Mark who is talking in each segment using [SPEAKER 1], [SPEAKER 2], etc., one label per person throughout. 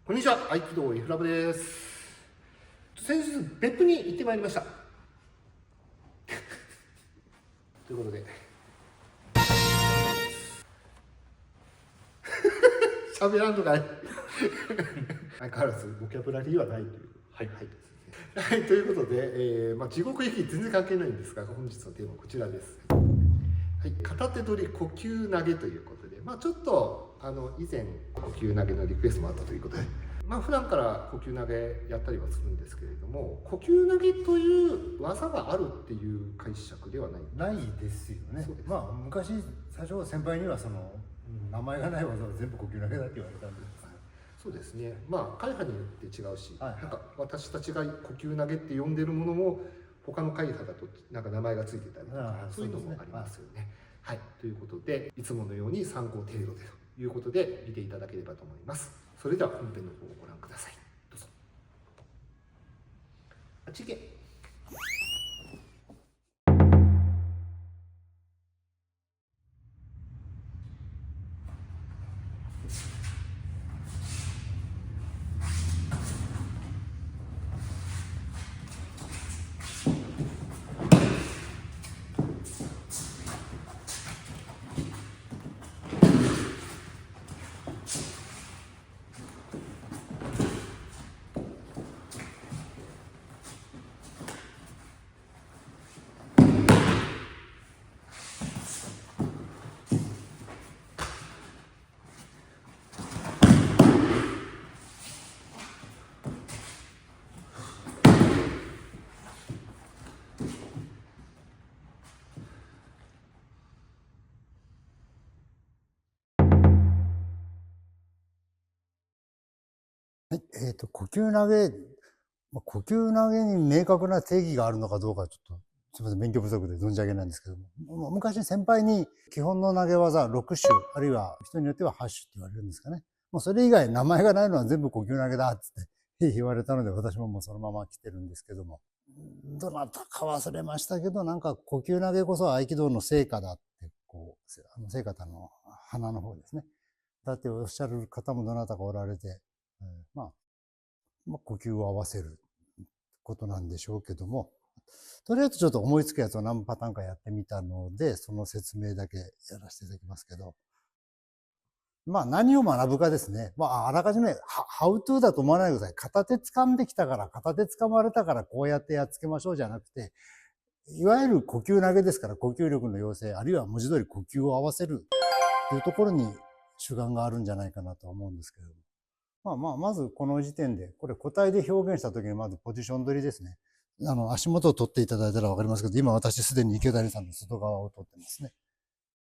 [SPEAKER 1] こんにちは、合気道イフラブです。先日別府に行ってまいりました。ということで、喋らんとかい。相変わらずボキャブラリーはないという。はいはい。はい、ということで、地獄行き全然関係ないんですが、本日のテーマはこちらです。はい、片手取り呼吸投げということで、ちょっと以前呼吸投げのリクエストもあったということで、普段から呼吸投げやったりはするんですけれども、呼吸投げという技があるっていう解釈ではない
[SPEAKER 2] ですよね。昔最初先輩には名前がない技は全部呼吸投げだって言われたんで、
[SPEAKER 1] そうですね。会派によって違うし、なんか私たちが呼吸投げって呼んでるものも他の会派だとなんか名前がついてたりとか、そういうのもありますよね。はい、ということでいつものように参考程度でということで見ていただければと思います。それでは本編の方をご覧ください。どうぞ。あっち行け。
[SPEAKER 2] はい、呼吸投げ、呼吸投げに明確な定義があるのかどうかちょっとすみません、勉強不足で存じ上げないんですけども、昔先輩に基本の投げ技6種、あるいは人によっては8種って言われるんですかね。もうそれ以外名前がないのは全部呼吸投げだっつって言われたので、私ももうそのまま来てるんですけども、どなたか忘れましたけど、なんか呼吸投げこそ合気道の成果だって、成果の花の方ですね。だっておっしゃる方もどなたかおられて、呼吸を合わせることなんでしょうけども、とりあえずちょっと思いつくやつを何パターンかやってみたので、その説明だけやらせていただきますけど、何を学ぶかですね。あらかじめ、ハウトゥーだと思わないでください。片手掴んできたから、片手掴まれたからこうやってやっつけましょうじゃなくて、いわゆる呼吸投げですから、呼吸力の養成、あるいは文字通り呼吸を合わせるというところに主眼があるんじゃないかなと思うんですけれども。まずこの時点で、これ個体で表現した時にまずポジション取りですね。足元を取っていただいたらわかりますけど、今私すでに池谷さんの外側を取ってますね。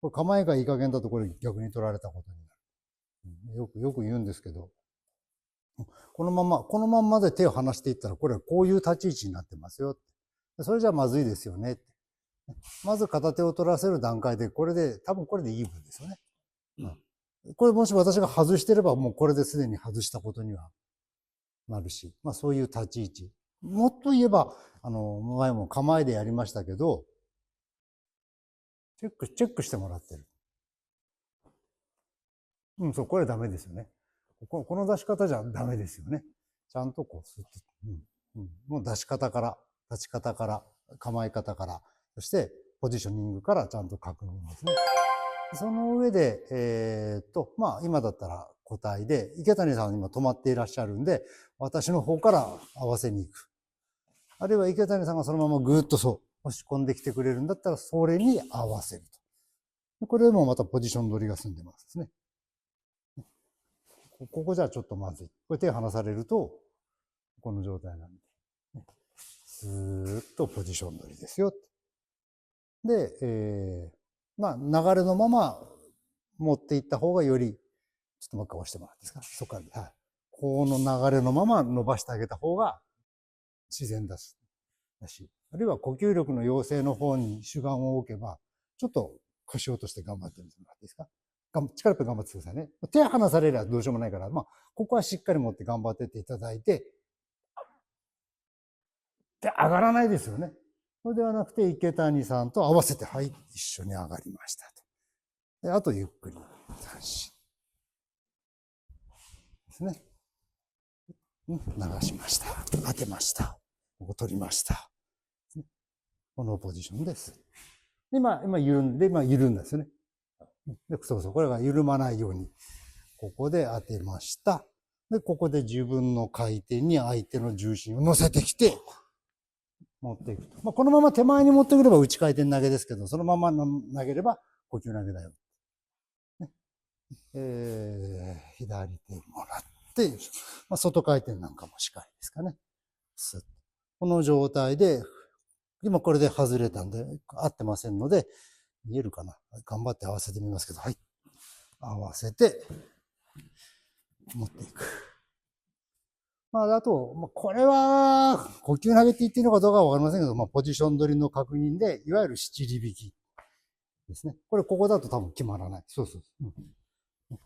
[SPEAKER 2] これ構えがいい加減だとこれ逆に取られたことになる。よく言うんですけど、このまんまで手を離していったら、これはこういう立ち位置になってますよ。それじゃまずいですよね。まず片手を取らせる段階で、多分これでイーブンですよね。これもし私が外してればもうこれですでに外したことにはなるし、そういう立ち位置。もっと言えば、前も構えでやりましたけど、チェックしてもらってる。そう、これダメですよね。この出し方じゃダメですよね。ちゃんとスッと、もう出し方から、立ち方から、構え方から、そしてポジショニングからちゃんと確認ですね。その上で、今だったら個体で、池谷さん今止まっていらっしゃるんで、私の方から合わせに行く。あるいは池谷さんがそのままぐーっと押し込んできてくれるんだったら、それに合わせると。これでもまたポジション取りが済んでますね。ここじゃちょっとまずい。これ手離されると、この状態なんで。スーッとポジション取りですよ。で、流れのまま持っていった方がより、ちょっともう一回押してもらっていいですか。そこから、はい。この流れのまま伸ばしてあげた方が自然だし、あるいは呼吸力の養成の方に主眼を置けば、ちょっと腰を落として頑張ってみてもらっていいですか。力っぺ頑張ってくださいね。手離されればどうしようもないから、ここはしっかり持って頑張ってっていただいて、で、上がらないですよね。それではなくて、池谷さんと合わせて、はい、一緒に上がりましたと。で、あとゆっくり、3、4ですね。流しました。当てました。ここ取りました。このポジションです。今緩んで、緩んだですよね。で、そうそう、これが緩まないように、ここで当てました。で、ここで自分の回転に相手の重心を乗せてきて、持っていくと。このまま手前に持ってくれば内回転投げですけど、そのまま投げれば呼吸投げだよ。左手もらって、外回転なんかもしっかりですかね。この状態で、今これで外れたんで、合ってませんので、見えるかな？頑張って合わせてみますけど、はい。合わせて、持っていく。あと、これは、呼吸投げって言っていいのかどうかはわかりませんけど、ポジション取りの確認で、いわゆる七里引きですね。これ、ここだと多分決まらない。そう。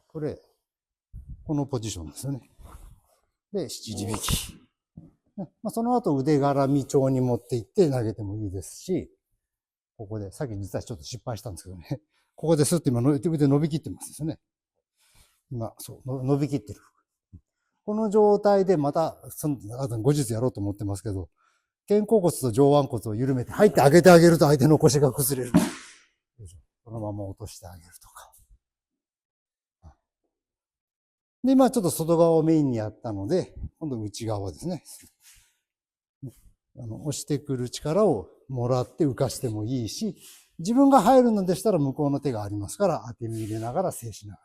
[SPEAKER 2] これ、このポジションですよね。で、七里引き。その後、腕絡み調に持っていって投げてもいいですし、ここで、さっき実はちょっと失敗したんですけどね。ここでスッと今、腕伸びきってますですよね。今、そう、伸びきってる。この状態でまた、後日やろうと思ってますけど、肩甲骨と上腕骨を緩めて、入って上げてあげると相手の腰が崩れる。このまま落としてあげるとか。で、今ちょっと外側をメインにやったので、今度内側ですね。押してくる力をもらって浮かしてもいいし、自分が入るのでしたら向こうの手がありますから、当て身入れながら制しなが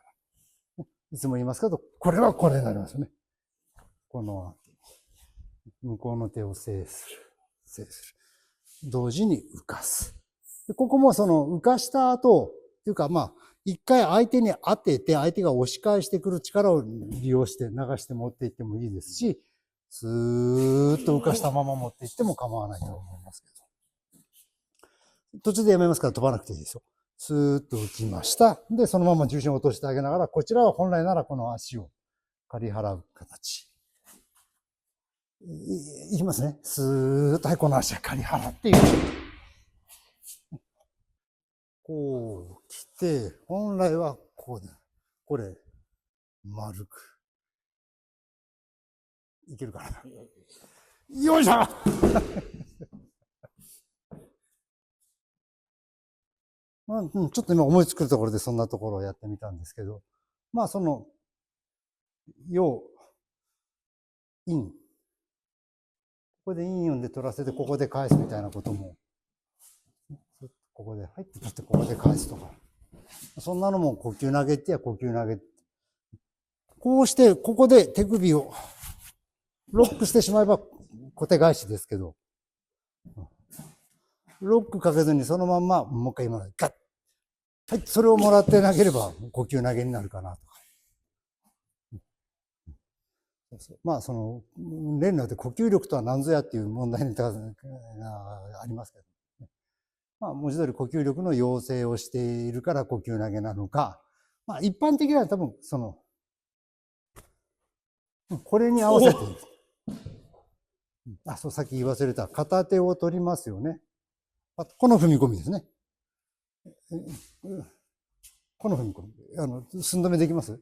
[SPEAKER 2] ら。いつも言いますけど、これはこれになりますよね。この向こうの手を制する。同時に浮かす。でここもその浮かした後、というか一回相手に当てて、相手が押し返してくる力を利用して流して持っていってもいいですし、スーッと浮かしたまま持っていっても構わないと思いますけど。途中でやめますから飛ばなくていいですよ。スーッと浮きました。で、そのまま重心を落としてあげながら、こちらは本来ならこの足を刈り払う形。いきますね。スーッと、はい、この足は刈り払っていく。こう来て、本来はこうで、これ、丸く。いけるかな。よいしょちょっと今思いつくところでそんなところをやってみたんですけど、陽、陰。ここで陰音で取らせて、ここで返すみたいなことも、ここで入ってきて、ここで返すとか。そんなのも呼吸投げってや呼吸投げ。こうして、ここで手首をロックしてしまえば小手返しですけど、ロックかけずにそのまんま、もう一回今のガッ。はい、それをもらって投げれば呼吸投げになるかなとか。練になって呼吸力とは何ぞやっていう問題がありますけど、文字通り呼吸力の要請をしているから呼吸投げなのか、一般的には多分これに合わせている。さっき言い忘れた。片手を取りますよね。この踏み込みですね。この踏み込み。寸止めできます？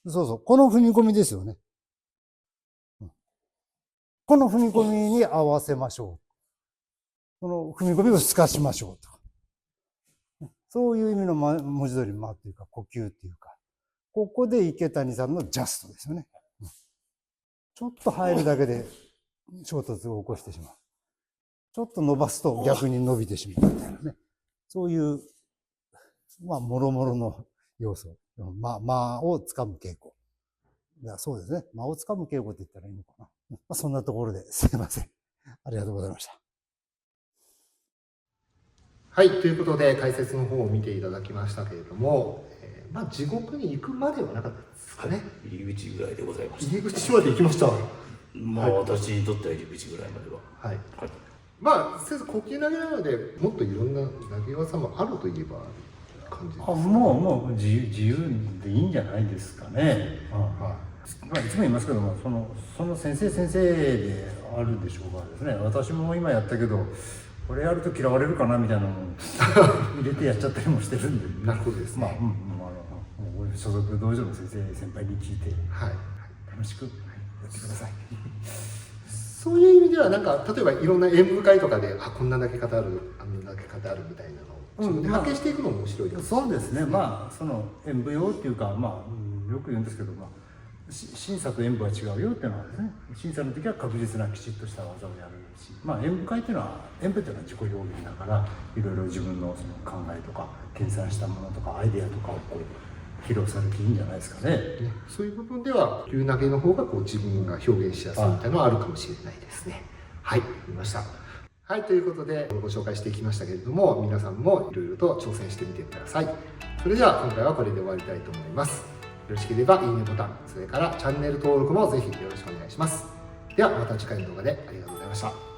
[SPEAKER 2] そうそう。この踏み込みですよね。この踏み込みに合わせましょう。この踏み込みを透かしましょうと。そういう意味の文字通り間というか呼吸っていうか。ここで池谷さんのジャストですよね。ちょっと入るだけで衝突を起こしてしまう。ちょっと伸ばすと逆に伸びてしまうみたいなね。そういう、もろもろの要素。間をつかむ傾向。そうですね。間をつかむ傾向って言ったらいいのかな。そんなところですいません。ありがとうございました。
[SPEAKER 1] はい、ということで解説の方を見ていただきましたけれども、地獄に行くまではなかったですかね。
[SPEAKER 3] 入り口ぐらいでございました。
[SPEAKER 1] 入り口まで行きました。
[SPEAKER 3] 私にとっては入り口ぐらいまでは。
[SPEAKER 1] はい。先生呼吸投げなのでもっといろんな投げ技もあるといえば感じですか。
[SPEAKER 4] もう自由でいいんじゃないですかね。いつも言いますけども、その先生であるでしょうからですね。私も今やったけど、これやると嫌われるかなみたいなのを入れてやっちゃったりもしてるんで。
[SPEAKER 1] なるほどですね。
[SPEAKER 4] 所属道場の先輩に聞いて、楽しくやってください。
[SPEAKER 1] そういう意味ではなんか例えばいろんな演舞会とかでこんな投げ方あるあんな投げ方あるみたいなのを自分で発見していくのも面白いです
[SPEAKER 4] そうですね、まあその演舞用っていうか、まあよく言うんですけど、まあ、審査と演舞は違うよっていうのはですね、審査の時は確実なきちっとした技をやるし、まあ演舞会っていうのは、演舞っていうのは自己表現だからいろいろ自分のその考えとか研鑽したものとかアイデアとかをこう披露されていいんじゃないですかね。
[SPEAKER 1] そういう部分では球投げの方がこう自分が表現しやすいみたいなのはあるかもしれないですね。はい、見ました。はい、ということでご紹介していきましたけれども、皆さんもいろいろと挑戦してみてください。それでは今回はこれで終わりたいと思います。よろしければいいねボタン、それからチャンネル登録もぜひよろしくお願いします。ではまた次回の動画でありがとうございました。